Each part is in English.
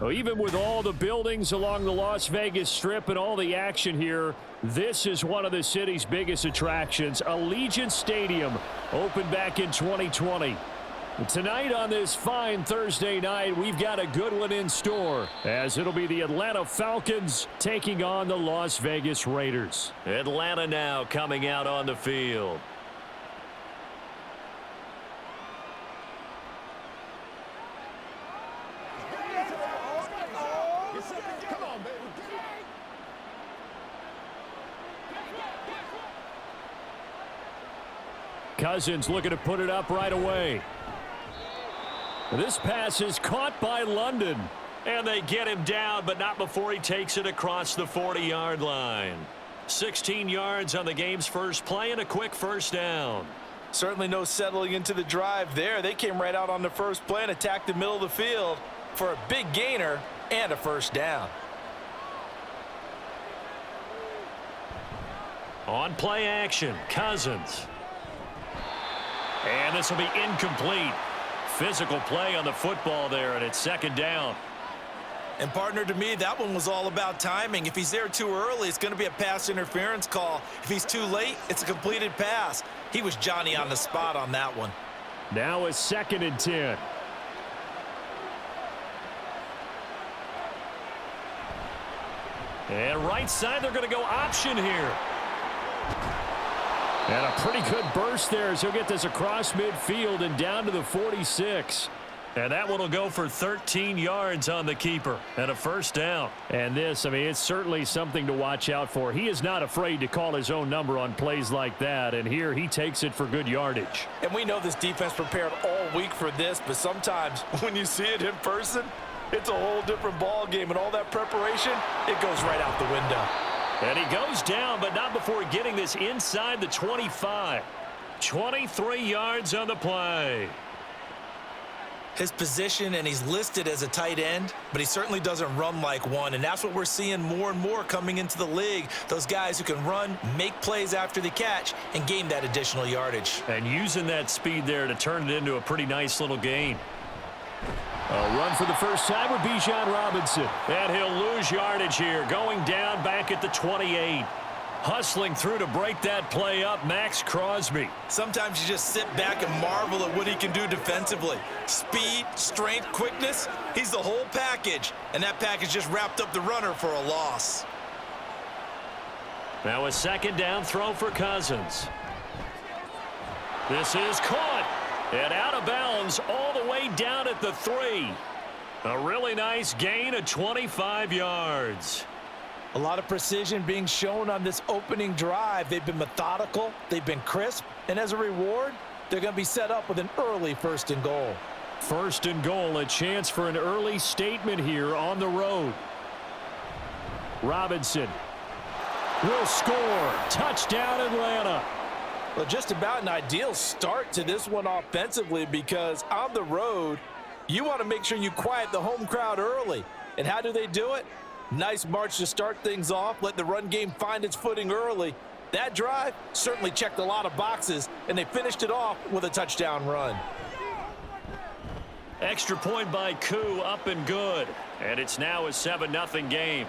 Well, even with all the buildings along the Las Vegas Strip and all the action here, this is one of the city's biggest attractions. Allegiant Stadium opened back in 2020. Tonight on this fine Thursday night, we've got a good one in store, as it'll be the Atlanta Falcons taking on the Las Vegas Raiders. Atlanta now coming out on the field. Cousins looking to put it up right away. This pass is caught by London. And they get him down, but not before he takes it across the 40-yard line. 16 yards on the game's first play and a quick first down. Certainly no settling into the drive there. They came right out on the first play and attacked the middle of the field for a big gainer and a first down. On play action, Cousins. And this will be incomplete. Physical play on the football there, and it's second down. And partner, to me, that one was all about timing. If he's there too early, it's going to be a pass interference call. If he's too late, it's a completed pass. He was Johnny on the spot on that one. Now a 2nd and 10. And right side, they're going to go option here. And a pretty good burst there as he'll get this across midfield and down to the 46. And that one will go for 13 yards on the keeper and a first down. And this, I mean, it's certainly something to watch out for. He is not afraid to call his own number on plays like that. And here he takes it for good yardage. And we know this defense prepared all week for this, but sometimes when you see it in person, it's a whole different ball game. And all that preparation, it goes right out the window. And he goes down, but not before getting this inside the 25. 23 yards on the play. His position, and he's listed as a tight end, but he certainly doesn't run like one, and that's what we're seeing more and more coming into the league. Those guys who can run, make plays after the catch, and gain that additional yardage. And using that speed there to turn it into a pretty nice little gain. A run for the first time with Bijan Robinson. And he'll lose yardage here, going down back at the 28. Hustling through to break that play up, Max Crosby. Sometimes you just sit back and marvel at what he can do defensively. Speed, strength, quickness, he's the whole package. And that package just wrapped up the runner for a loss. Now a second down throw for Cousins. This is caught. And out of bounds all the way down at the 3. A really nice gain of 25 yards. A lot of precision being shown on this opening drive. They've been methodical, they've been crisp, and as a reward, they're going to be set up with an early 1st and goal. 1st and goal, a chance for an early statement here on the road. Robinson will score. Touchdown, Atlanta. Well, just about an ideal start to this one offensively, because on the road, you want to make sure you quiet the home crowd early. And how do they do it? Nice march to start things off. Let the run game find its footing early. That drive certainly checked a lot of boxes, and they finished it off with a touchdown run. Extra point by Koo, up and good. And it's now a 7-0 game.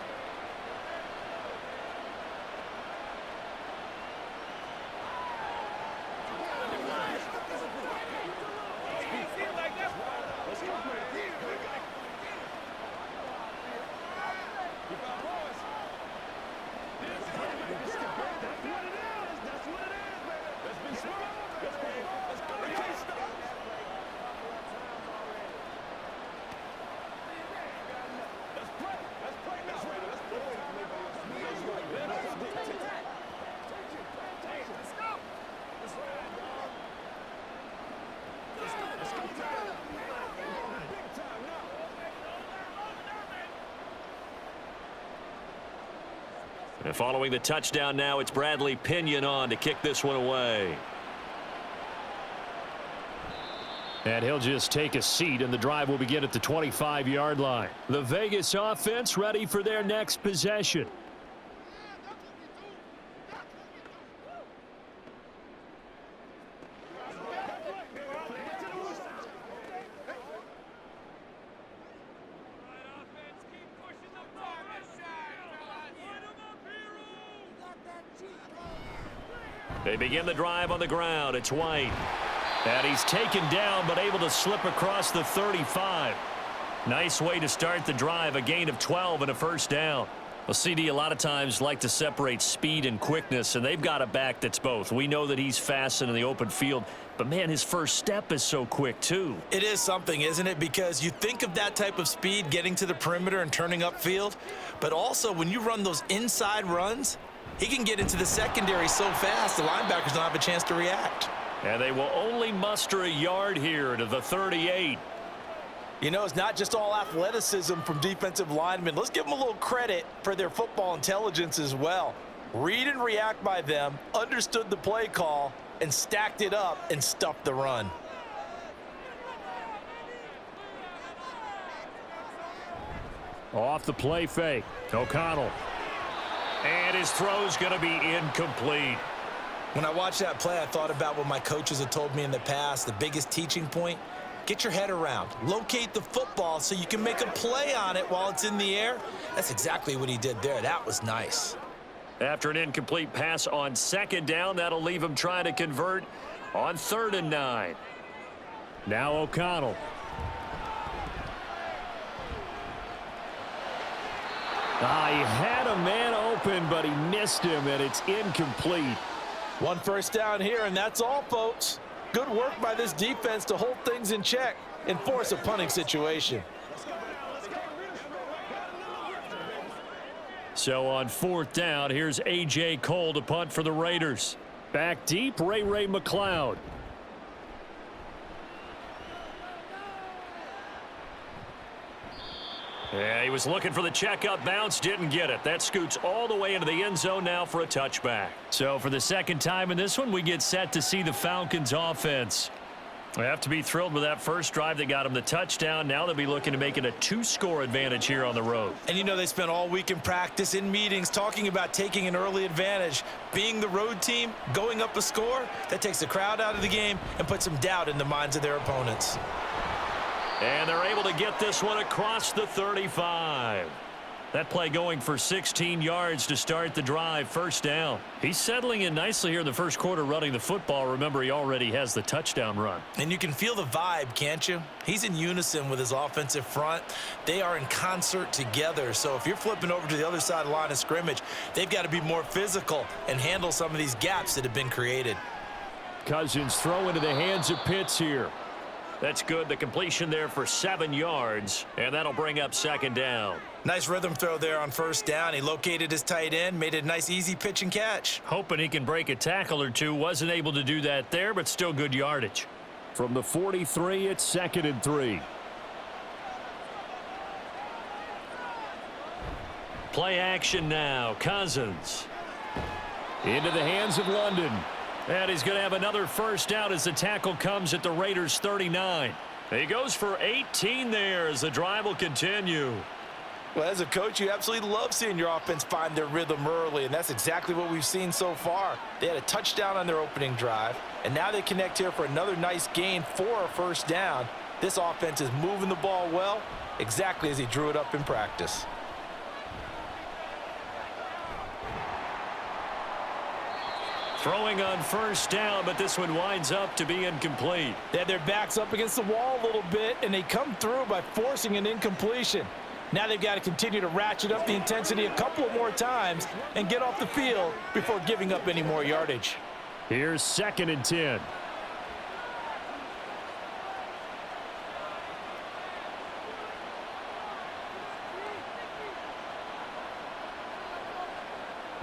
And following the touchdown now, it's Bradley Pinion on to kick this one away. And he'll just take a seat, and the drive will begin at the 25-yard line. The Vegas offense ready for their next possession. They begin the drive on the ground. It's White. And he's taken down, but able to slip across the 35. Nice way to start the drive, a gain of 12 and a first down. Well, CD, a lot of times like to separate speed and quickness, and they've got a back that's both. We know that he's fast in the open field, but, man, his first step is so quick, too. It is something, isn't it? Because you think of that type of speed getting to the perimeter and turning upfield, but also when you run those inside runs, he can get into the secondary so fast the linebackers don't have a chance to react. And they will only muster a yard here to the 38. You know, it's not just all athleticism from defensive linemen. Let's give them a little credit for their football intelligence as well. Read and react by them, understood the play call, and stacked it up and stuffed the run. Off the play fake. O'Connell. And his throw's going to be incomplete. When I watched that play, I thought about what my coaches have told me in the past. The biggest teaching point, get your head around. Locate the football so you can make a play on it while it's in the air. That's exactly what he did there. That was nice. After an incomplete pass on second down, that'll leave him trying to convert on 3rd and 9. Now O'Connell. He had a man open, but he missed him, and it's incomplete. One first down here, and that's all, folks. Good work by this defense to hold things in check and force a punting situation. So on 4th down, here's A.J. Cole to punt for the Raiders. Back deep, Ray McLeod. Yeah, he was looking for the checkup bounce, didn't get it. That scoots all the way into the end zone now for a touchback. So for the second time in this one, we get set to see the Falcons offense. We have to be thrilled with that first drive that got him the touchdown. Now they'll be looking to make it a 2-score advantage here on the road. And you know they spent all week in practice, in meetings, talking about taking an early advantage. Being the road team, going up a score, that takes the crowd out of the game and puts some doubt in the minds of their opponents. And they're able to get this one across the 35. That play going for 16 yards to start the drive, first down. He's settling in nicely here in the first quarter running the football. Remember, he already has the touchdown run. And you can feel the vibe, can't you? He's in unison with his offensive front. They are in concert together. So if you're flipping over to the other side of the line of scrimmage, they've got to be more physical and handle some of these gaps that have been created. Cousins throw into the hands of Pitts here. That's good. The completion there for 7 yards, and that'll bring up second down. Nice rhythm throw there on first down. He located his tight end, made it a nice easy pitch and catch. Hoping he can break a tackle or two. Wasn't able to do that there, but still good yardage. From the 43, it's 2nd and 3. Play action now. Cousins. Into the hands of London. And he's going to have another first down as the tackle comes at the Raiders' 39. He goes for 18 there as the drive will continue. Well, as a coach, you absolutely love seeing your offense find their rhythm early, and that's exactly what we've seen so far. They had a touchdown on their opening drive, and now they connect here for another nice gain for a first down. This offense is moving the ball well, exactly as he drew it up in practice. Throwing on first down, but this one winds up to be incomplete. They had their backs up against the wall a little bit, and they come through by forcing an incompletion. Now they've got to continue to ratchet up the intensity a couple of more times and get off the field before giving up any more yardage. Here's 2nd and 10.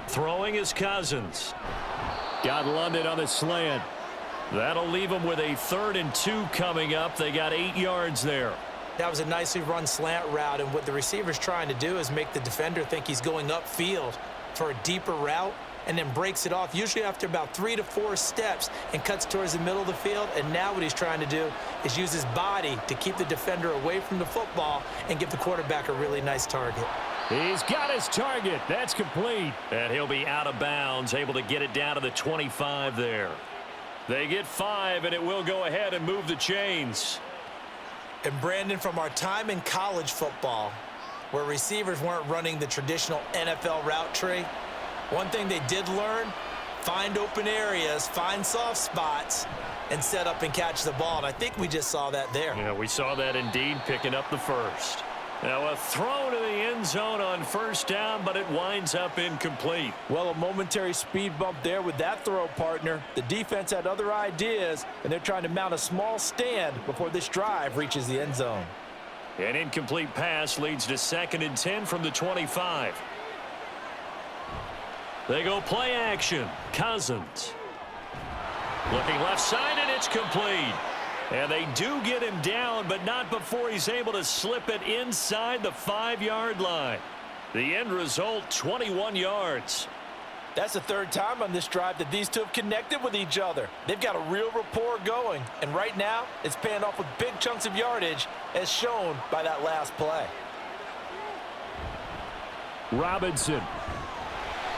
Throwing is Cousins. Got London on the slant. That'll leave them with a 3rd and 2 coming up. They got 8 yards there. That was a nicely run slant route, and what the receiver's trying to do is make the defender think he's going upfield for a deeper route and then breaks it off, usually after about 3 to 4 steps, and cuts towards the middle of the field. And now what he's trying to do is use his body to keep the defender away from the football and give the quarterback a really nice target. He's got his target. That's complete. And he'll be out of bounds, able to get it down to the 25 there. They get 5, and it will go ahead and move the chains. And Brandon, from our time in college football, where receivers weren't running the traditional NFL route tree, one thing they did learn, find open areas, find soft spots, and set up and catch the ball. And I think we just saw that there. Yeah, we saw that indeed, picking up the first. Now a throw to the end zone on first down, but it winds up incomplete. Well, a momentary speed bump there with that throw, partner. The defense had other ideas, and they're trying to mount a small stand before this drive reaches the end zone. An incomplete pass leads to 2nd and 10 from the 25. They go play action. Cousins. Looking left side, and it's complete. And they do get him down, but not before he's able to slip it inside the 5-yard line. The end result, 21 yards. That's the third time on this drive that these two have connected with each other. They've got a real rapport going, and right now it's paying off with big chunks of yardage, as shown by that last play. Robinson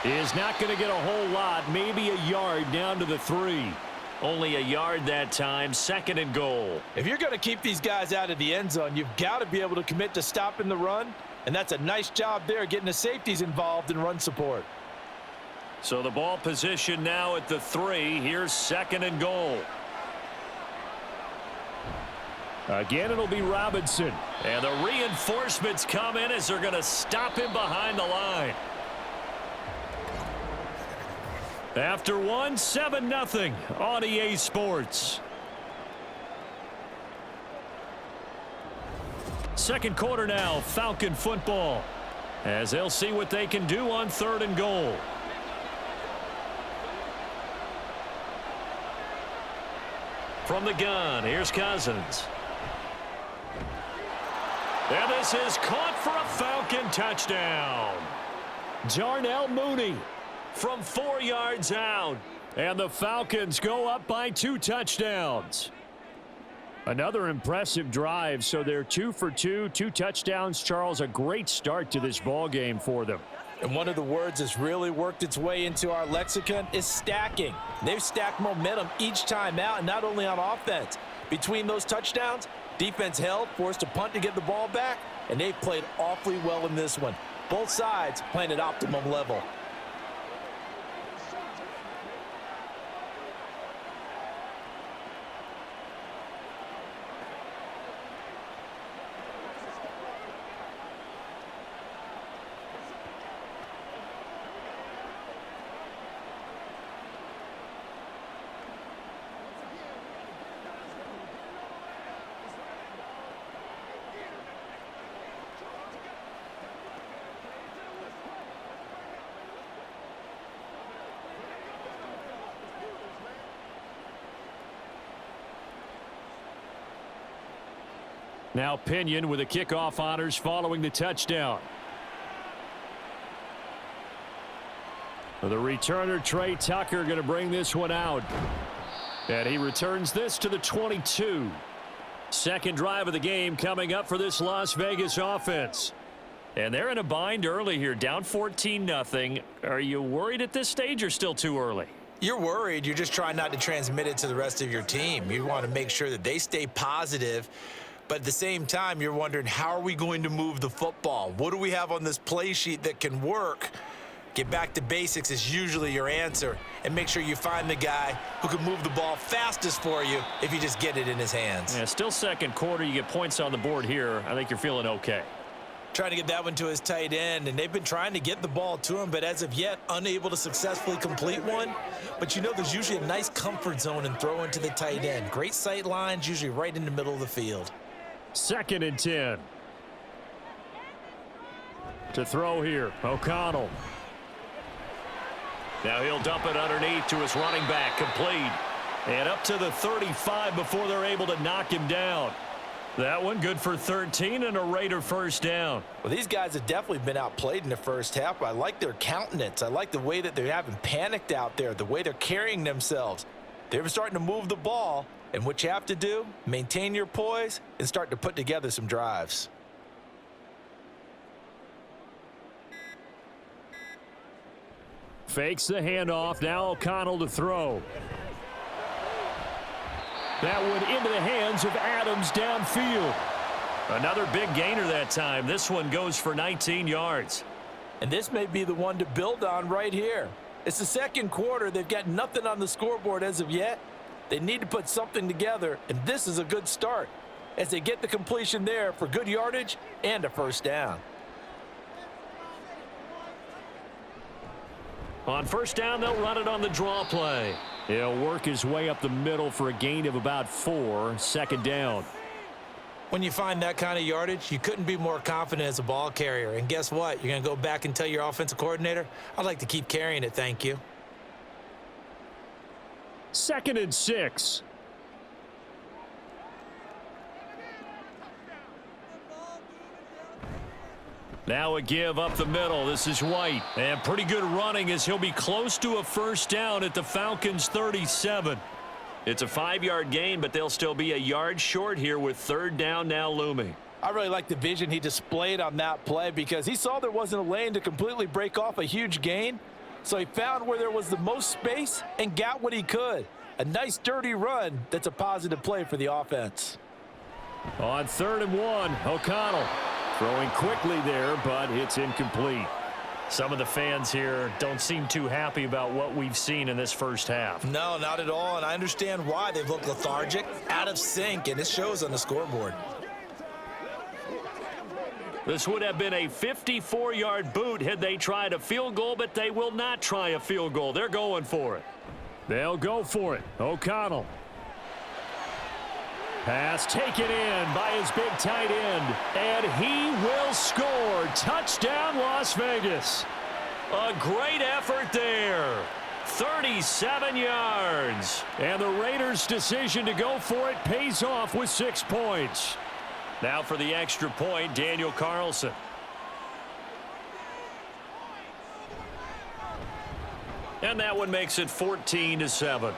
is not going to get a whole lot, maybe a yard down to the 3. Only a yard that time, 2nd and goal. If you're going to keep these guys out of the end zone, you've got to be able to commit to stopping the run, and that's a nice job there getting the safeties involved in run support. So the ball position now at the 3. Here's 2nd and goal. Again, it'll be Robinson. And the reinforcements come in as they're going to stop him behind the line. After 7-0 on EA Sports. Second quarter now, Falcon football, as they'll see what they can do on 3rd and goal. From the gun, here's Cousins. And this is caught for a Falcon touchdown. Darnell Mooney From 4 yards out. And the Falcons go up by 2 touchdowns. Another impressive drive, so they're 2 for 2, 2 touchdowns. Charles, a great start to this ball game for them. And one of the words that's really worked its way into our lexicon is stacking. They've stacked momentum each time out, and not only on offense. Between those touchdowns, defense held, forced a punt to get the ball back, and they've played awfully well in this one. Both sides playing at optimum level. Now Pinion with the kickoff honors following the touchdown. The returner, Trey Tucker, going to bring this one out. And he returns this to the 22. Second drive of the game coming up for this Las Vegas offense. And they're in a bind early here, down 14-0. Are you worried at this stage or still too early? You're worried. You're just trying not to transmit it to the rest of your team. You want to make sure that they stay positive. But at the same time, you're wondering, how are we going to move the football? What do we have on this play sheet that can work? Get back to basics is usually your answer. And make sure you find the guy who can move the ball fastest for you if you just get it in his hands. Yeah, still second quarter. You get points on the board here. I think you're feeling okay. Trying to get that one to his tight end, and they've been trying to get the ball to him, but as of yet, unable to successfully complete one. But you know, there's usually a nice comfort zone in throwing to the tight end. Great sight lines, usually right in the middle of the field. 2nd and 10. To throw here, O'Connell. Now he'll dump it underneath to his running back, complete. And up to the 35 before they're able to knock him down. That one good for 13 and a Raider first down. Well, these guys have definitely been outplayed in the first half. I like their countenance. I like the way that they haven't panicked out there, the way they're carrying themselves. They're starting to move the ball. And what you have to do, maintain your poise and start to put together some drives. Fakes the handoff. Now O'Connell to throw. That one into the hands of Adams downfield. Another big gainer that time. This one goes for 19 yards. And this may be the one to build on right here. It's the second quarter. They've got nothing on the scoreboard as of yet. They need to put something together, and this is a good start as they get the completion there for good yardage and a first down. On first down, they'll run it on the draw play. He'll work his way up the middle for a gain of about 4, second down. When you find that kind of yardage, you couldn't be more confident as a ball carrier. And guess what? You're going to go back and tell your offensive coordinator, I'd like to keep carrying it, thank you. 2nd and 6. Now a give up the middle. This is White. And pretty good running as he'll be close to a first down at the Falcons' 37. It's a 5-yard gain, but they'll still be a yard short here with third down now looming. I really like the vision he displayed on that play because he saw there wasn't a lane to completely break off a huge gain. So he found where there was the most space and got what he could. A nice dirty run that's a positive play for the offense. On 3rd and 1, O'Connell throwing quickly there, but it's incomplete. Some of the fans here don't seem too happy about what we've seen in this first half. No, not at all, and I understand why. They've looked lethargic, out of sync, and it shows on the scoreboard. This would have been a 54-yard boot had they tried a field goal, but they will not try a field goal. They're going for it. They'll go for it. O'Connell. Pass taken in by his big tight end, and he will score. Touchdown, Las Vegas. A great effort there. 37 yards. And the Raiders' decision to go for it pays off with 6 points. Now for the extra point, Daniel Carlson. And that one makes it 14-7.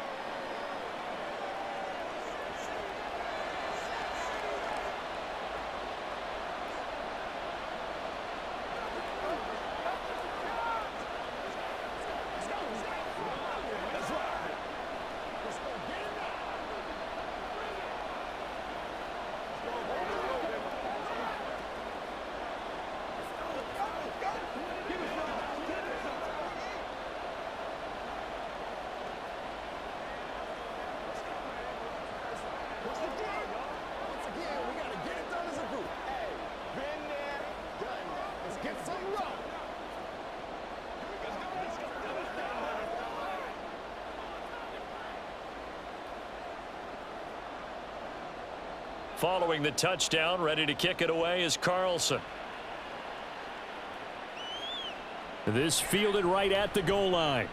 Following the touchdown, ready to kick it away is Carlson. This fielded right at the goal line.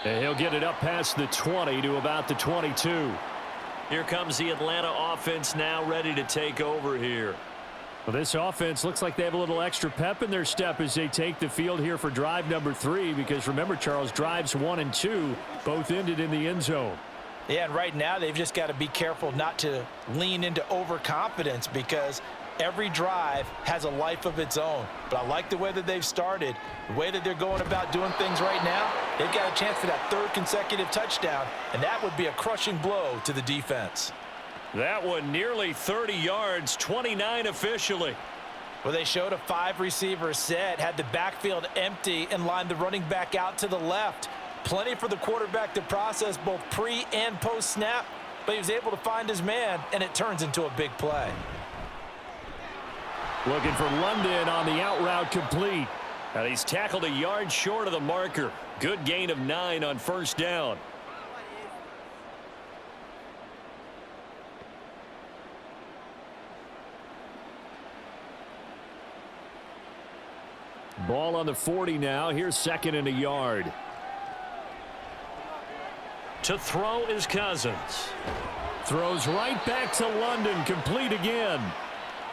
And he'll get it up past the 20 to about the 22. Here comes the Atlanta offense now ready to take over here. Well, this offense looks like they have a little extra pep in their step as they take the field here for drive number 3, because remember, Charles, drives 1 and 2 both ended in the end zone. Yeah, and right now they've just got to be careful not to lean into overconfidence because every drive has a life of its own. But I like the way that they've started, the way that they're going about doing things right now. They've got a chance for that 3rd consecutive touchdown, and that would be a crushing blow to the defense. That one nearly 30 yards, 29 officially. Well, they showed a 5-receiver set, had the backfield empty, and lined the running back out to the left. Plenty for the quarterback to process both pre and post snap, but he was able to find his man, and it turns into a big play. Looking for London on the out route complete. And he's tackled a yard short of the marker. Good gain of 9 on first down. Ball on the 40 now. Here's 2nd and a yard. To throw is Cousins. Throws right back to London, complete again.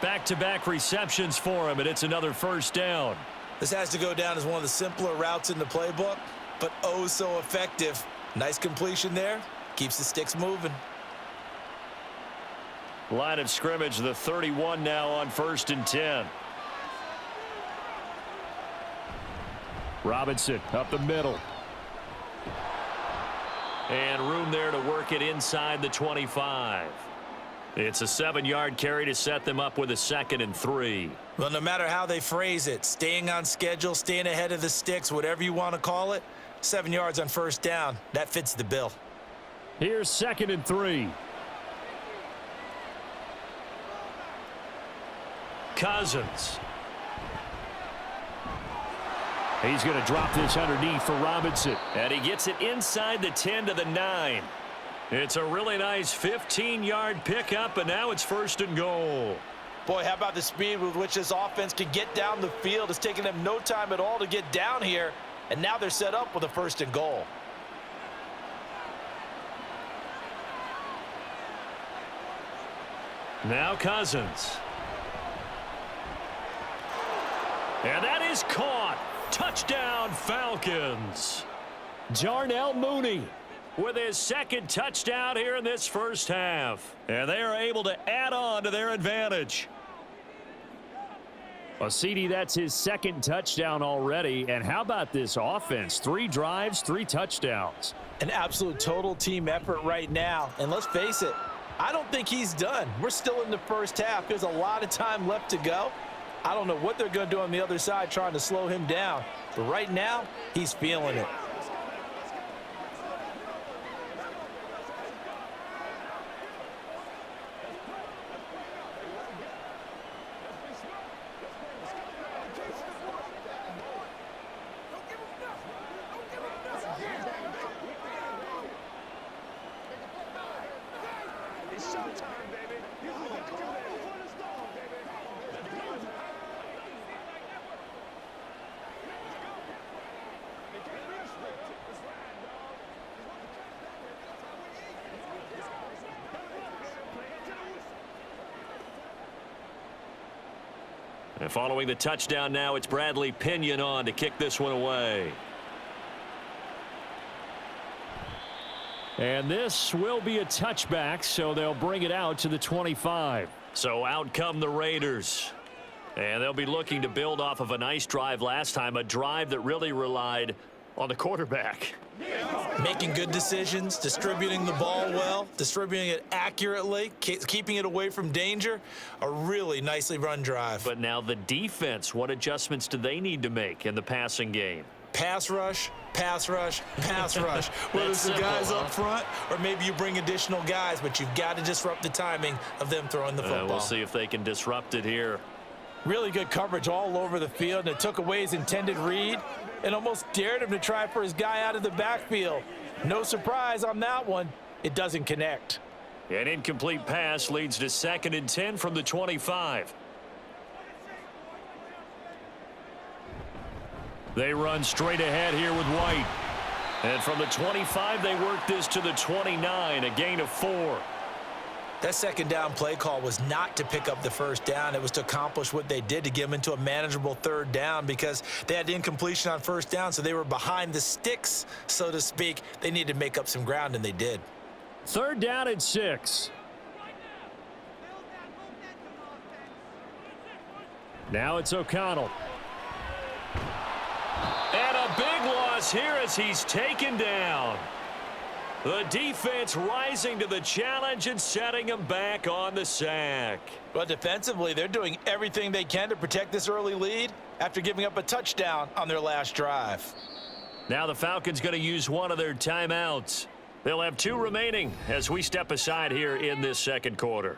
Back-to-back receptions for him, and it's another first down. This has to go down as one of the simpler routes in the playbook, but oh so effective. Nice completion there. Keeps the sticks moving. Line of scrimmage, the 31 now on 1st and 10. Robinson up the middle. And room there to work it inside the 25. It's a 7-yard carry to set them up with a 2nd and 3. Well, no matter how they phrase it, staying on schedule, staying ahead of the sticks, whatever you want to call it, 7 yards on first down, that fits the bill. Here's 2nd and 3. Cousins. He's going to drop this underneath for Robinson. And he gets it inside the 10 to the 9. It's a really nice 15-yard pickup, and now it's 1st and goal. Boy, how about the speed with which this offense can get down the field? It's taken them no time at all to get down here, and now they're set up with a 1st and goal. Now Cousins. And that is caught. Touchdown, Falcons. Darnell Mooney With his 2nd touchdown here in this first half. And they are able to add on to their advantage. Well, CD, that's his 2nd touchdown already. And how about this offense? 3 drives, 3 touchdowns. An absolute total team effort right now. And let's face it, I don't think he's done. We're still in the first half. There's a lot of time left to go. I don't know what they're going to do on the other side trying to slow him down. But right now, he's feeling it. And following the touchdown now, it's Bradley Pinion on to kick this one away. And this will be a touchback, so they'll bring it out to the 25. So out come the Raiders. And they'll be looking to build off of a nice drive last time, a drive that really relied on the quarterback. Making good decisions, distributing the ball well, distributing it accurately, keeping it away from danger. A really nicely run drive. But now the defense, what adjustments do they need to make in the passing game? Pass rush, pass rush, pass rush. Whether it's the guys up front or maybe you bring additional guys, but you've got to disrupt the timing of them throwing the football. We'll see if they can disrupt it here. Really good coverage all over the field, and it took away his intended read and almost dared him to try for his guy out of the backfield. No surprise on that one. It doesn't connect. An incomplete pass leads to 2nd and 10 from the 25. They run straight ahead here with White. And from the 25, they work this to the 29, a gain of 4. That 2nd down play call was not to pick up the 1st down. It was to accomplish what they did, to get them into a manageable 3rd down, because they had incompletion on 1st down, so they were behind the sticks, so to speak. They needed to make up some ground, and they did. 3rd down and 6. Now it's O'Connell. And a big loss here as he's taken down. The defense rising to the challenge and setting him back on the sack. But defensively, they're doing everything they can to protect this early lead after giving up a touchdown on their last drive. Now the Falcons going to use one of their timeouts. They'll have 2 remaining as we step aside here in this 2nd quarter.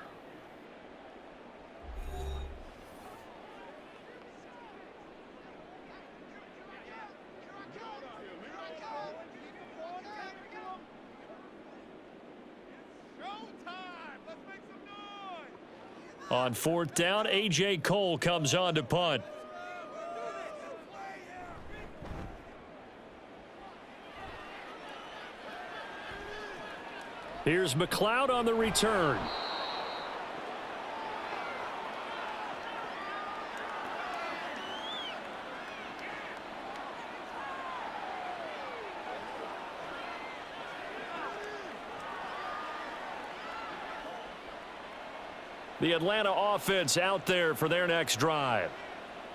On 4th down, A.J. Cole comes on to punt. Here's McLeod on the return. The Atlanta offense out there for their next drive.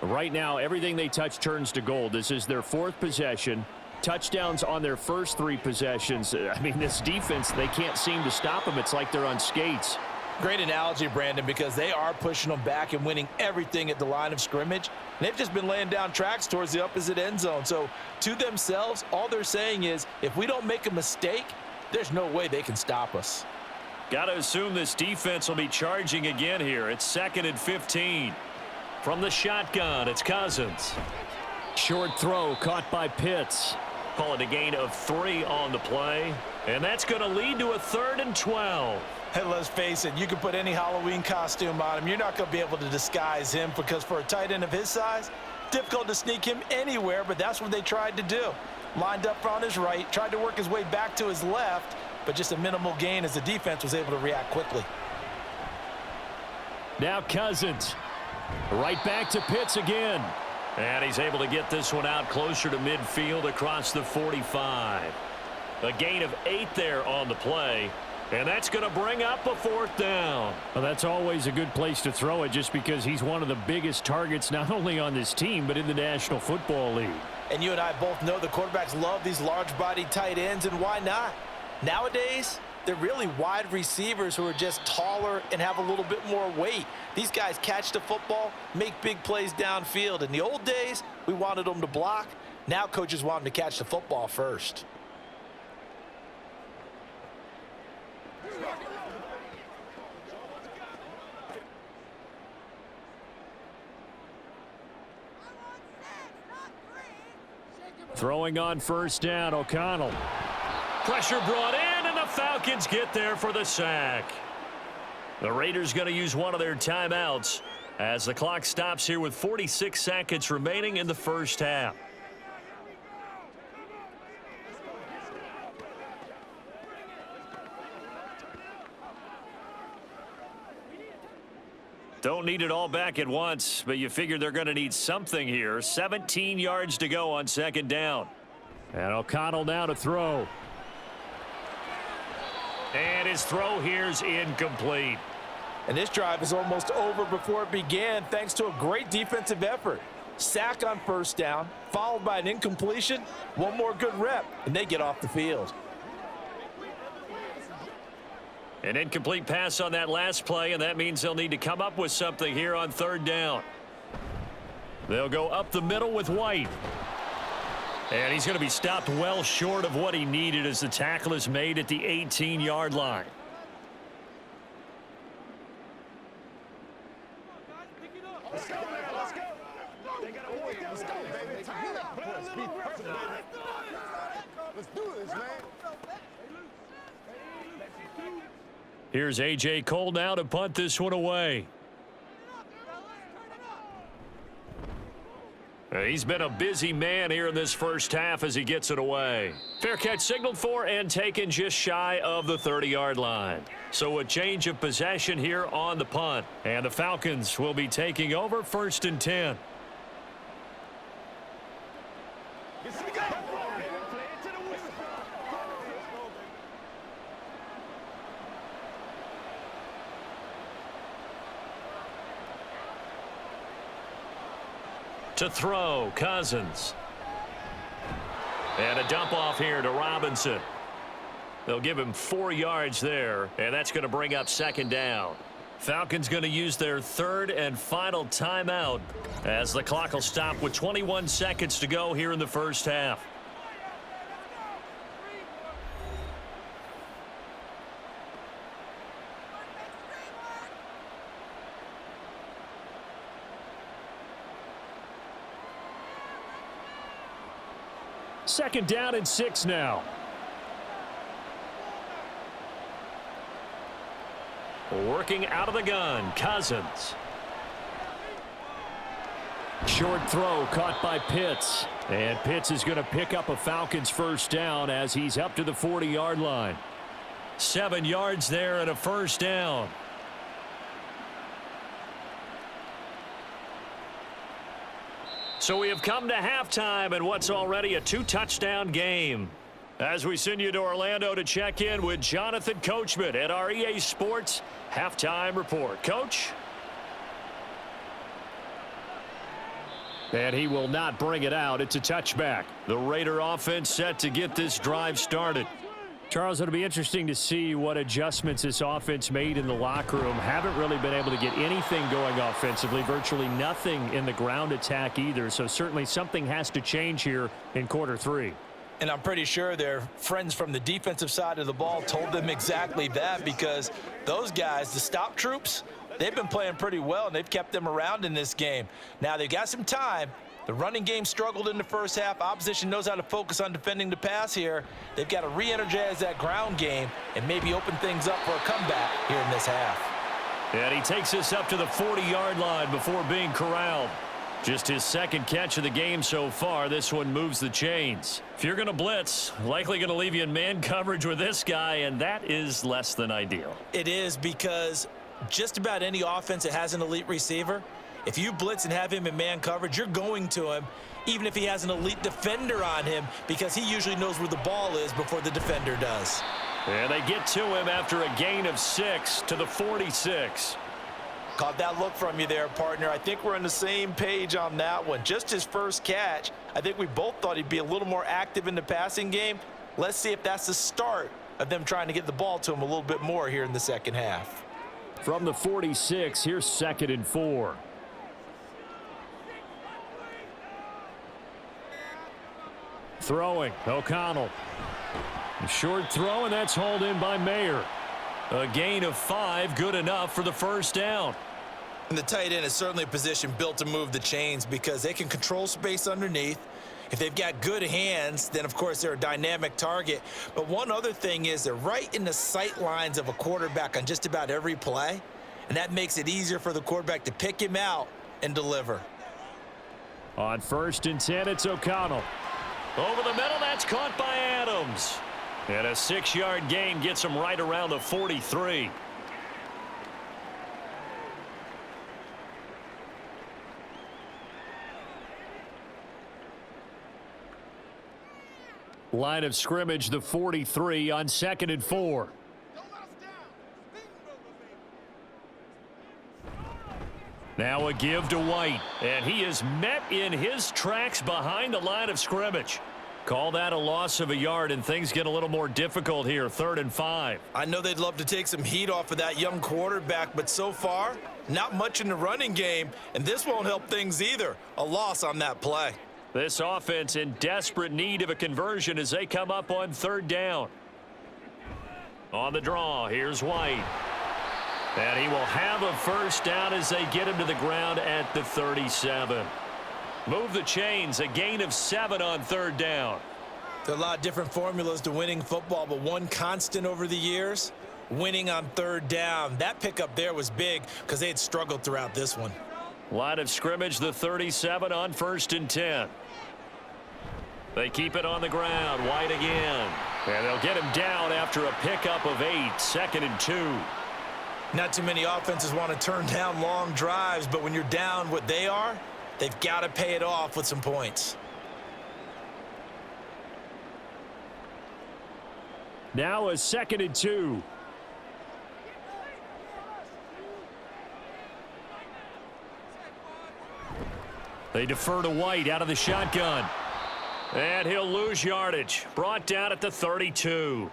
Right now, everything they touch turns to gold. This is their 4th possession. Touchdowns on their first 3 possessions. I mean, this defense, they can't seem to stop them. It's like they're on skates. Great analogy, Brandon, because they are pushing them back and winning everything at the line of scrimmage. And they've just been laying down tracks towards the opposite end zone. So to themselves, all they're saying is, if we don't make a mistake, there's no way they can stop us. Got to assume this defense will be charging again here. It's 2nd and 15. From the shotgun, it's Cousins. Short throw caught by Pitts. Call it a gain of 3 on the play. And that's going to lead to a 3rd and 12. And let's face it, you can put any Halloween costume on him. You're not going to be able to disguise him because for a tight end of his size, difficult to sneak him anywhere, but that's what they tried to do. Lined up on his right, tried to work his way back to his left, but just a minimal gain as the defense was able to react quickly. Now Cousins. Right back to Pitts again. And he's able to get this one out closer to midfield across the 45. A gain of 8 there on the play. And that's going to bring up a 4th down. Well, that's always a good place to throw it just because he's one of the biggest targets not only on this team but in the National Football League. And you and I both know the quarterbacks love these large-bodied tight ends, and why not? Nowadays, they're really wide receivers who are just taller and have a little bit more weight. These guys catch the football, make big plays downfield. In the old days, we wanted them to block. Now coaches want them to catch the football first. Throwing on 1st down, O'Connell. Pressure brought in, and the Falcons get there for the sack. The Raiders going to use one of their timeouts as the clock stops here with 46 seconds remaining in the first half. Don't need it all back at once, but you figure they're going to need something here. 17 yards to go on 2nd down. And O'Connell now to throw. And his throw here's incomplete. And this drive is almost over before it began thanks to a great defensive effort. Sack on 1st down, followed by an incompletion. One more good rep, and they get off the field. An incomplete pass on that last play, and that means they'll need to come up with something here on 3rd down. They'll go up the middle with White. And he's going to be stopped well short of what he needed as the tackle is made at the 18-yard line. Let's go, man. Let's go. They got to avoid this. Let's go, baby. Let's do this, man. Here's A.J. Cole now to punt this one away. He's been a busy man here in this first half as he gets it away. Fair catch signaled for and taken just shy of the 30-yard line. So a change of possession here on the punt. And the Falcons will be taking over 1st and 10. To throw, Cousins. And a dump off here to Robinson. They'll give him 4 yards there, and that's going to bring up 2nd down. Falcons going to use their 3rd and final timeout as the clock will stop with 21 seconds to go here in the first half. Second down and 6 now. Working out of the gun, Cousins. Short throw caught by Pitts. And Pitts is going to pick up a Falcons 1st down as he's up to the 40-yard line. 7 yards there and a 1st down. So we have come to halftime in what's already a 2-touchdown game. As we send you to Orlando to check in with Jonathan Coachman at our EA Sports Halftime Report. Coach? And he will not bring it out. It's a touchback. The Raider offense set to get this drive started. Charles, it'll be interesting to see what adjustments this offense made in the locker room. Haven't really been able to get anything going offensively, virtually nothing in the ground attack either. So certainly something has to change here in quarter three. And I'm pretty sure their friends from the defensive side of the ball told them exactly that, because those guys, the stop troops, they've been playing pretty well, and they've kept them around in this game. Now, they've got some time. The running game struggled in the first half. Opposition knows how to focus on defending the pass here. They've got to re-energize that ground game and maybe open things up for a comeback here in this half. And he takes us up to the 40-yard line before being corralled. Just his second catch of the game so far. This one moves the chains. If you're going to blitz, likely going to leave you in man coverage with this guy, and that is less than ideal. It is, because just about any offense that has an elite receiver, if you blitz and have him in man coverage, you're going to him, even if he has an elite defender on him, because he usually knows where the ball is before the defender does. And they get to him after a gain of 6 to the 46. Caught that look from you there, partner. I think we're on the same page on that one. Just his first catch, I think we both thought he'd be a little more active in the passing game. Let's see if that's the start of them trying to get the ball to him a little bit more here in the second half. From the 46, here's 2nd and 4. Throwing, O'Connell. A short throw, and that's hauled in by Mayer. A gain of 5, good enough for the first down. And the tight end is certainly a position built to move the chains, because they can control space underneath. If they've got good hands, then of course they're a dynamic target. But one other thing is they're right in the sight lines of a quarterback on just about every play, and that makes it easier for the quarterback to pick him out and deliver. On 1st and 10, it's O'Connell. Over the middle, that's caught by Adams. And a 6-yard gain gets him right around the 43. Line of scrimmage, the 43 on 2nd and 4. Now a give to White, and he is met in his tracks behind the line of scrimmage. Call that a loss of a yard, and things get a little more difficult here. 3rd and 5. I know they'd love to take some heat off of that young quarterback, but so far, not much in the running game, and this won't help things either. A loss on that play. This offense in desperate need of a conversion as they come up on 3rd down. On the draw, here's White. And he will have a first down as they get him to the ground at the 37. Move the chains, a gain of 7 on 3rd down. There are a lot of different formulas to winning football, but one constant over the years, winning on 3rd down. That pickup there was big because they had struggled throughout this one. Line of scrimmage, the 37 on 1st and 10. They keep it on the ground. White again. And they'll get him down after a pickup of 8. 2nd and 2. Not too many offenses want to turn down long drives, but when you're down what they are, they've got to pay it off with some points. Now a 2nd and 2. They defer to White out of the shotgun. And he'll lose yardage. Brought down at the 32.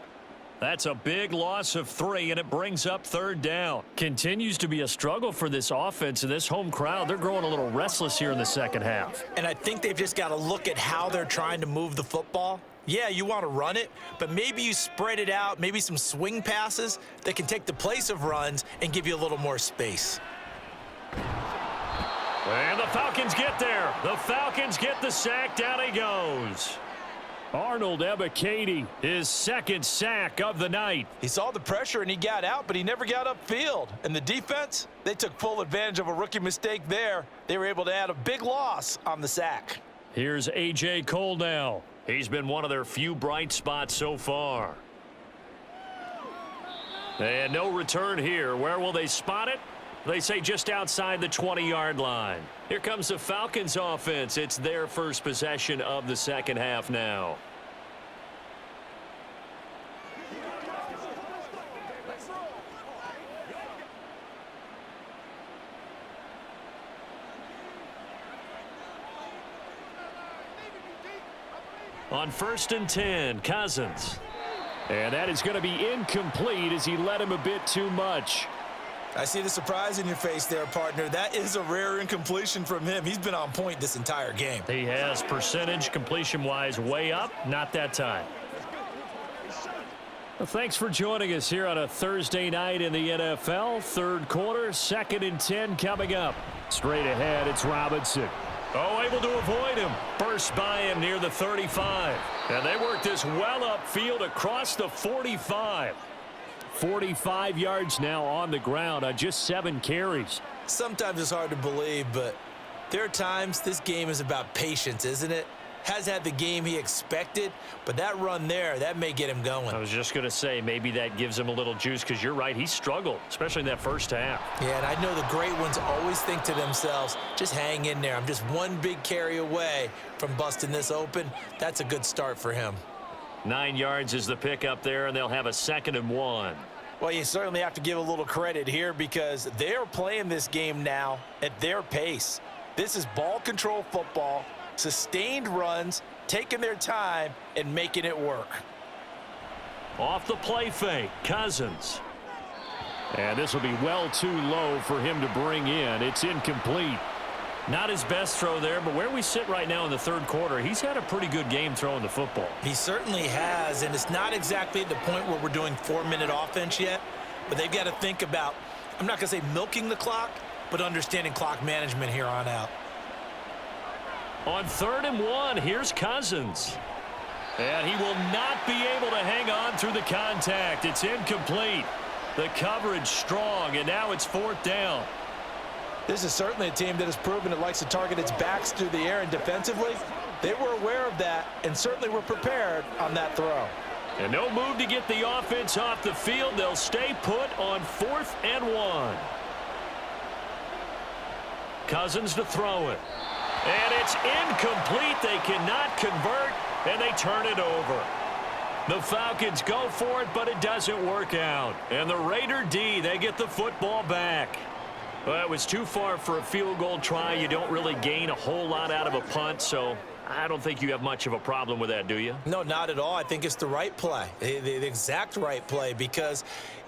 That's a big loss of 3, and it brings up 3rd down. Continues to be a struggle for this offense and this home crowd. They're growing a little restless here in the second half. And I think they've just got to look at how they're trying to move the football. Yeah, you want to run it, but maybe you spread it out, maybe some swing passes that can take the place of runs and give you a little more space. And the Falcons get there. The Falcons get the sack. Down he goes. Arnold Ebiketie, his 2nd sack of the night. He saw the pressure and he got out, but he never got upfield. And the defense, they took full advantage of a rookie mistake there. They were able to add a big loss on the sack. Here's A.J. Cole now. He's been one of their few bright spots so far. And no return here. Where will they spot it? They say just outside the 20-yard line. Here comes the Falcons offense. It's their first possession of the second half now. On 1st and 10, Cousins. And that is going to be incomplete as he led him a bit too much. I see the surprise in your face there, partner. That is a rare incompletion from him. He's been on point this entire game. He has percentage completion-wise way up. Not that time. Well, thanks for joining us here on a Thursday night in the NFL. Third quarter, 2nd and 10 coming up. Straight ahead, it's Robinson. Oh, able to avoid him. Burst by him near the 35. And they work this well upfield across the 45. 45 yards now on the ground on just 7 carries. Sometimes it's hard to believe, but there are times this game is about patience, isn't it? Has had the game he expected, but that run there, that may get him going. I was just going to say, maybe that gives him a little juice because you're right, he struggled, especially in that first half. Yeah, and I know the great ones always think to themselves, just hang in there. I'm just one big carry away from busting this open. That's a good start for him. 9 yards is the pickup there, and they'll have a 2nd and 1. Well, you certainly have to give a little credit here because they're playing this game now at their pace. This is ball control football, sustained runs, taking their time and making it work. Off the play fake, Cousins. And this will be well too low for him to bring in. It's incomplete. Not his best throw there, but where we sit right now in the third quarter, he's had a pretty good game throwing the football. He certainly has, and it's not exactly at the point where we're doing 4-minute offense yet, but they've got to think about, I'm not going to say milking the clock, but understanding clock management here on out. On 3rd and 1, here's Cousins. And he will not be able to hang on through the contact. It's incomplete. The coverage strong, and now it's 4th down. This is certainly a team that has proven it likes to target its backs through the air, and defensively, they were aware of that and certainly were prepared on that throw. And no move to get the offense off the field. They'll stay put on 4th and 1. Cousins to throw it. And it's incomplete. They cannot convert, and they turn it over. The Falcons go for it, but it doesn't work out. And the Raider D, they get the football back. Well, it was too far for a field goal try. You don't really gain a whole lot out of a punt, so I don't think you have much of a problem with that, do you? No, not at all. I think it's the right play, the exact right play, because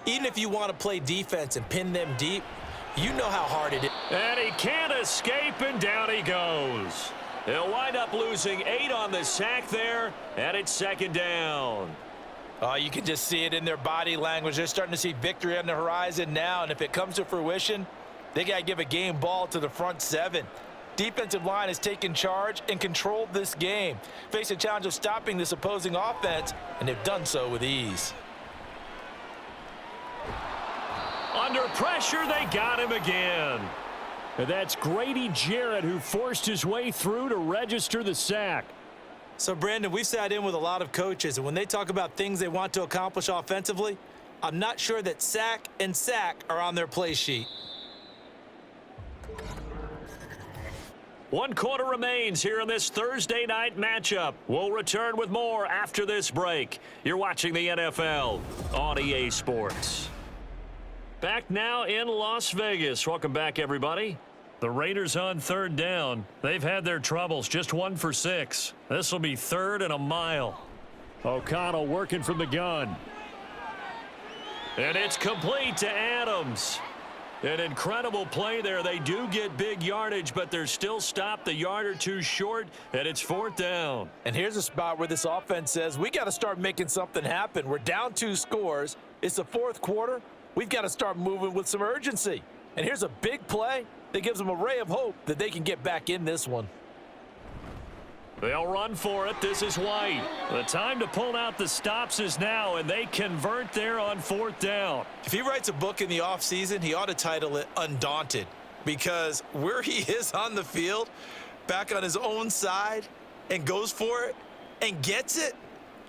even if you want to play defense and pin them deep, you know how hard it is. And he can't escape, and down he goes. He'll wind up losing 8 on the sack there, and it's 2nd down. Oh, you can just see it in their body language. They're starting to see victory on the horizon now, and if it comes to fruition, they got to give a game ball to the front 7. Defensive line has taken charge and controlled this game. Face a challenge of stopping this opposing offense, and they've done so with ease. Under pressure, they got him again. And that's Grady Jarrett who forced his way through to register the sack. So, Brandon, we've sat in with a lot of coaches, and when they talk about things they want to accomplish offensively, I'm not sure that sack and sack are on their play sheet. 1 quarter remains here in this Thursday night matchup. We'll return with more after this break. You're watching the NFL on EA Sports. Back now in Las Vegas. Welcome back, everybody. The Raiders on 3rd down. They've had their troubles, just 1 for 6. This will be 3rd and a mile. O'Connell working from the gun. And it's complete to Adams. An incredible play there. They do get big yardage, but they're still stopped the yard or two short, and it's 4th down. And here's a spot where this offense says, we got to start making something happen. We're down 2 scores. It's the 4th quarter. We've got to start moving with some urgency. And here's a big play that gives them a ray of hope that they can get back in this one. They'll run for it. This is White. The time to pull out the stops is now, and they convert there on 4th down. If he writes a book in the offseason, he ought to title it Undaunted, because where he is on the field, back on his own side, and goes for it and gets it,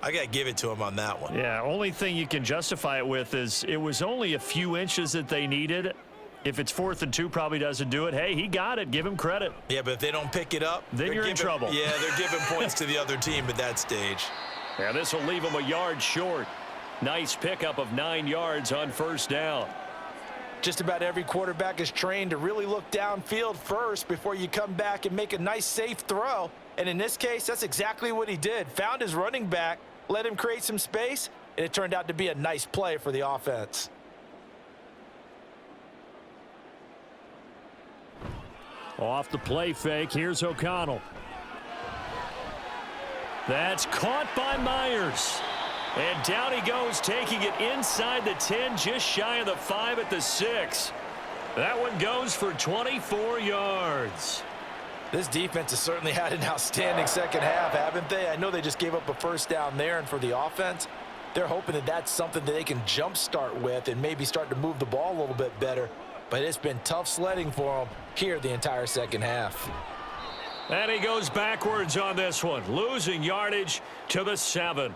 I got to give it to him on that one. Yeah, only thing you can justify it with is it was only a few inches that they needed. If it's 4th and 2, probably doesn't do it. Hey, he got it. Give him credit. Yeah, but if they don't pick it up, then you're in trouble. Yeah, they're giving points to the other team at that stage. Yeah, this will leave him a yard short. Nice pickup of 9 yards on 1st down. Just about every quarterback is trained to really look downfield first before you come back and make a nice, safe throw. And in this case, that's exactly what he did. Found his running back, let him create some space, and it turned out to be a nice play for the offense. Off the play fake, here's O'Connell. That's caught by Myers. And down he goes, taking it inside the 10, just shy of the 5 at the 6. That one goes for 24 yards. This defense has certainly had an outstanding second half, haven't they? I know they just gave up a first down there, and for the offense, they're hoping that that's something that they can jumpstart with and maybe start to move the ball a little bit better. But it's been tough sledding for them here the entire second half. And he goes backwards on this one, losing yardage to the 7.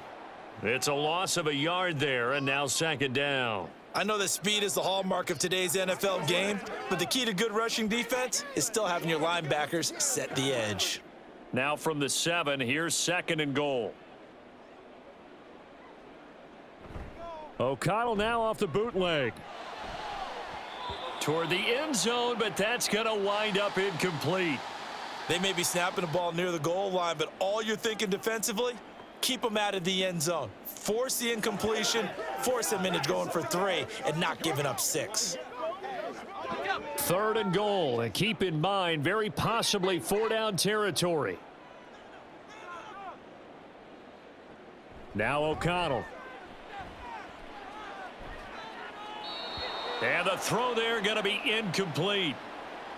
It's a loss of a yard there, and now second down. I know that speed is the hallmark of today's NFL game, but the key to good rushing defense is still having your linebackers set the edge. Now from the 7, here's second and goal. O'Connell now off the bootleg. Toward the end zone, but that's going to wind up incomplete. They may be snapping the ball near the goal line, but all you're thinking defensively, keep them out of the end zone. Force the incompletion, force them into going for 3, and not giving up 6. Third and goal, and keep in mind, very possibly 4-down territory. Now O'Connell. And the throw there going to be incomplete.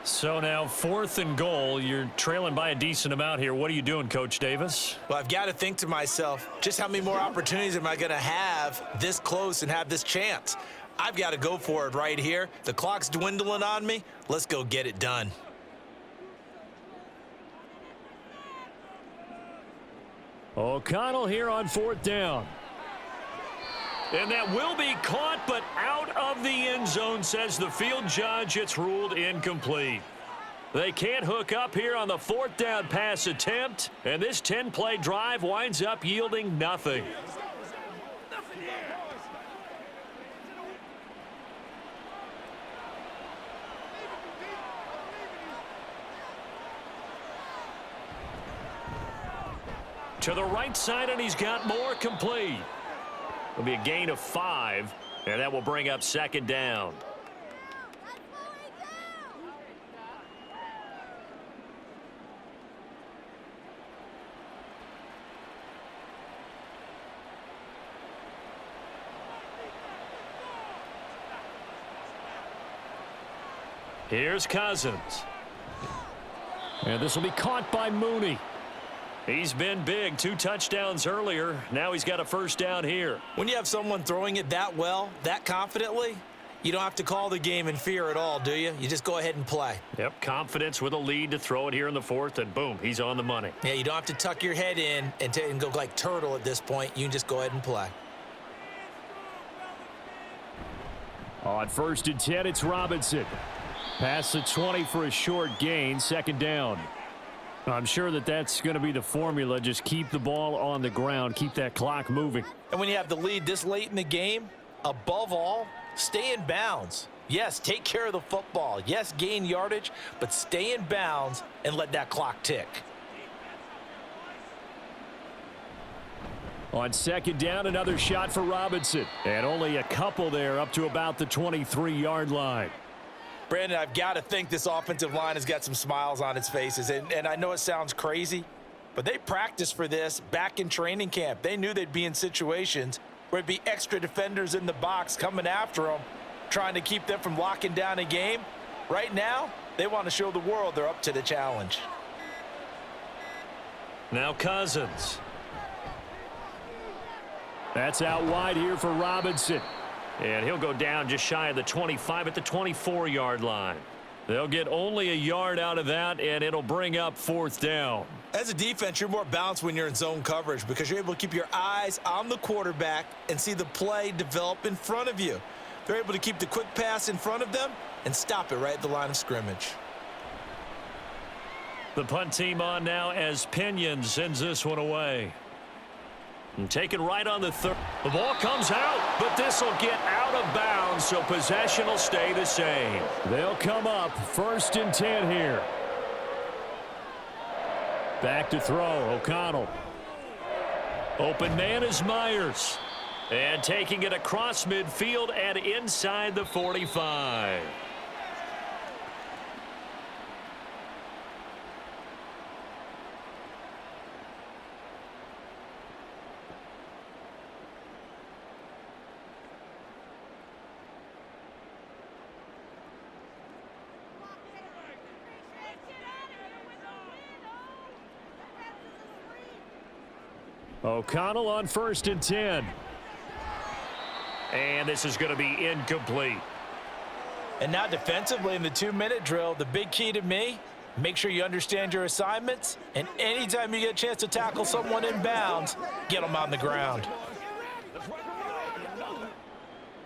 So now 4th and goal. You're trailing by a decent amount here. What are you doing, Coach Davis? Well, I've got to think to myself, just how many more opportunities am I going to have this close and have this chance? I've got to go for it right here. The clock's dwindling on me. Let's go get it done. O'Connell here on 4th down. And that will be caught, but out of the end zone, says the field judge. It's ruled incomplete. They can't hook up here on the 4th down pass attempt, and this 10-play drive winds up yielding nothing. To the right side, and he's got more, complete. It'll be a gain of 5, and that will bring up second down. Here's Cousins. And this will be caught by Mooney. He's been big, 2 touchdowns earlier. Now he's got a first down here. When you have someone throwing it that well, that confidently, you don't have to call the game in fear at all, do you? You just go ahead and play. Yep, confidence with a lead to throw it here in the 4th, and boom, he's on the money. Yeah, you don't have to tuck your head in and go like turtle at this point. You can just go ahead and play. On 1st and 10, it's Robinson. Past the 20 for a short gain, second down. I'm sure that that's going to be the formula. Just keep the ball on the ground. Keep that clock moving. And when you have the lead this late in the game, above all, stay in bounds. Yes, take care of the football. Yes, gain yardage, but stay in bounds and let that clock tick. On second down, another shot for Robinson. And only a couple there up to about the 23-yard line. Brandon, I've got to think this offensive line has got some smiles on its faces. And I know it sounds crazy, but they practiced for this back in training camp. They knew they'd be in situations where it'd be extra defenders in the box coming after them, trying to keep them from locking down a game. Right now, they want to show the world they're up to the challenge. Now Cousins. That's out wide here for Robinson. And he'll go down just shy of the 25 at the 24-yard line. They'll get only a yard out of that, and it'll bring up 4th down. As a defense, you're more balanced when you're in zone coverage because you're able to keep your eyes on the quarterback and see the play develop in front of you. They're able to keep the quick pass in front of them and stop it right at the line of scrimmage. The punt team on now as Pinion sends this one away. And taken right on the 3rd. The ball comes out, but this will get out of bounds, so possession will stay the same. They'll come up 1st and 10 here. Back to throw, O'Connell. Open man is Myers. And taking it across midfield and inside the 45. O'Connell on 1st and 10. And this is going to be incomplete. And now defensively in the 2-minute drill, the big key to me, make sure you understand your assignments, and anytime you get a chance to tackle someone in bounds, get them on the ground.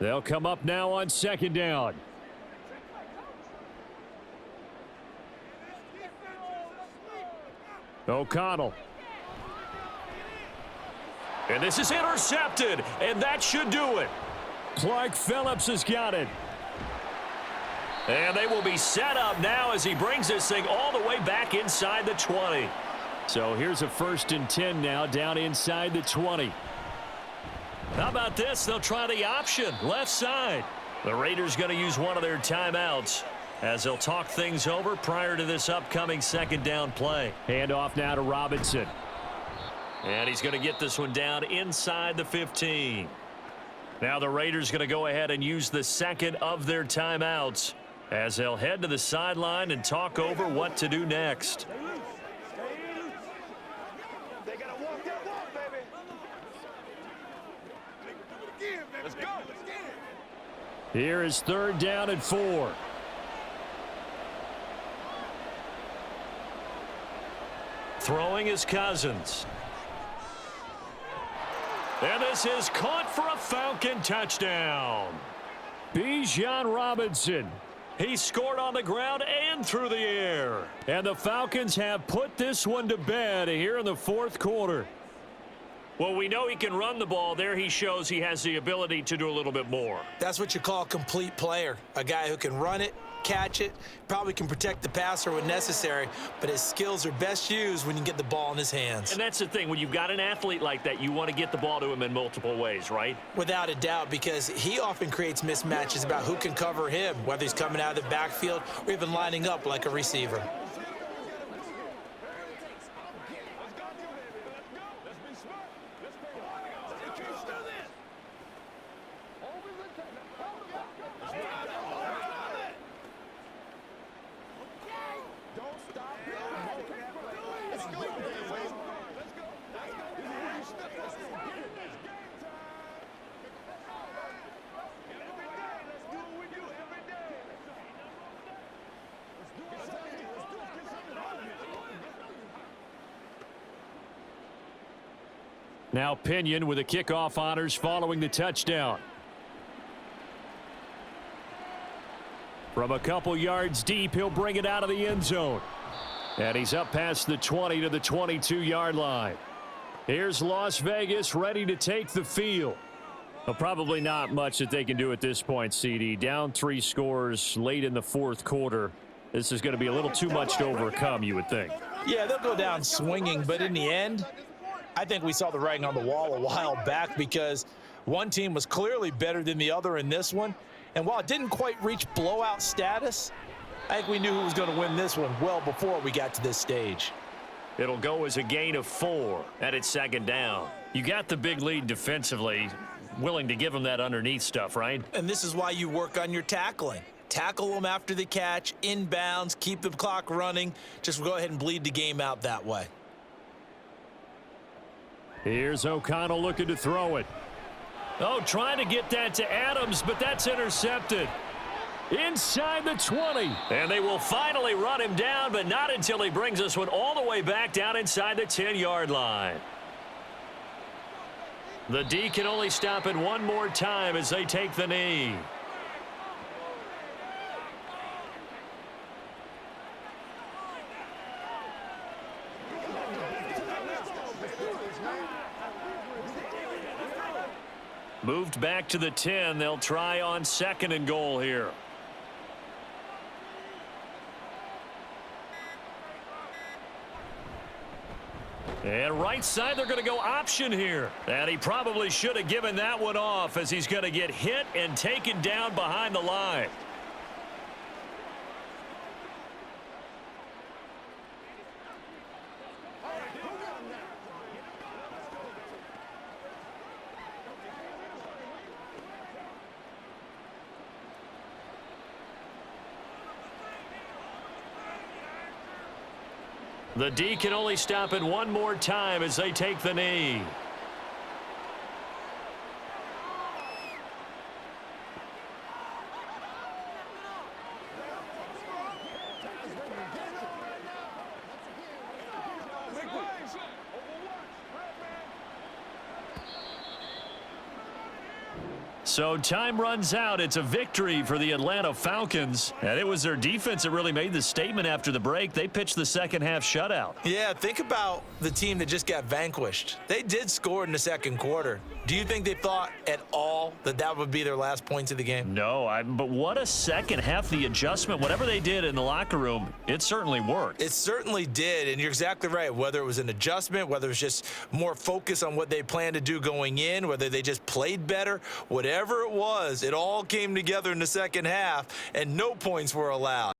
They'll come up now on 2nd down. O'Connell. And this is intercepted, and that should do it. Clark Phillips has got it. And they will be set up now as he brings this thing all the way back inside the 20. So here's a 1st and 10 now down inside the 20. How about this? They'll try the option, left side. The Raiders going to use one of their timeouts as they'll talk things over prior to this upcoming 2nd down play. Handoff now to Robinson. And he's going to get this one down inside the 15. Now the Raiders going to go ahead and use the 2nd of their timeouts as they'll head to the sideline and talk over what to do next. They gotta walk that walk, baby. Let's go. Here is 3rd down and 4. Throwing is Cousins. And this is caught for a Falcon touchdown. Bijan Robinson. He scored on the ground and through the air. And the Falcons have put this one to bed here in the 4th quarter. Well, we know he can run the ball. There he shows he has the ability to do a little bit more. That's what you call a complete player. A guy who can run it, catch it, probably can protect the passer when necessary, but his skills are best used when you get the ball in his hands. And that's the thing. When you've got an athlete like that, you want to get the ball to him in multiple ways, right? Without a doubt, because he often creates mismatches about who can cover him, whether he's coming out of the backfield or even lining up like a receiver. Now Pinion with the kickoff honors following the touchdown. From a couple yards deep, he'll bring it out of the end zone. And he's up past the 20 to the 22-yard line. Here's Las Vegas ready to take the field. Well, probably not much that they can do at this point, CD. Down 3 scores late in the 4th quarter. This is going to be a little too much to overcome, you would think. Yeah, they'll go down swinging, but in the end, I think we saw the writing on the wall a while back because one team was clearly better than the other in this one. And while it didn't quite reach blowout status, I think we knew who was going to win this one well before we got to this stage. It'll go as a gain of 4, and it's 2nd down. You got the big lead defensively, willing to give them that underneath stuff, right? And this is why you work on your tackling. Tackle them after the catch, inbounds, keep the clock running. Just go ahead and bleed the game out that way. Here's O'Connell looking to throw it. Oh, trying to get that to Adams, but that's intercepted. Inside the 20. And they will finally run him down, but not until he brings this one all the way back down inside the 10-yard line. The D can only stop it one more time as they take the knee. Moved back to the 10. They'll try on 2nd and goal here. And right side, they're going to go option here. And he probably should have given that one off as he's going to get hit and taken down behind the line. The D can only stop it one more time as they take the knee. So time runs out. It's a victory for the Atlanta Falcons. And it was their defense that really made the statement after the break. They pitched the second half shutout. Yeah, think about the team that just got vanquished. They did score in the second quarter. Do you think they thought at all that that would be their last points of the game? No, but what a second half. The adjustment, whatever they did in the locker room, it certainly worked. It certainly did, and you're exactly right. Whether it was an adjustment, whether it was just more focus on what they planned to do going in, whether they just played better, whatever it was, it all came together in the second half, and no points were allowed.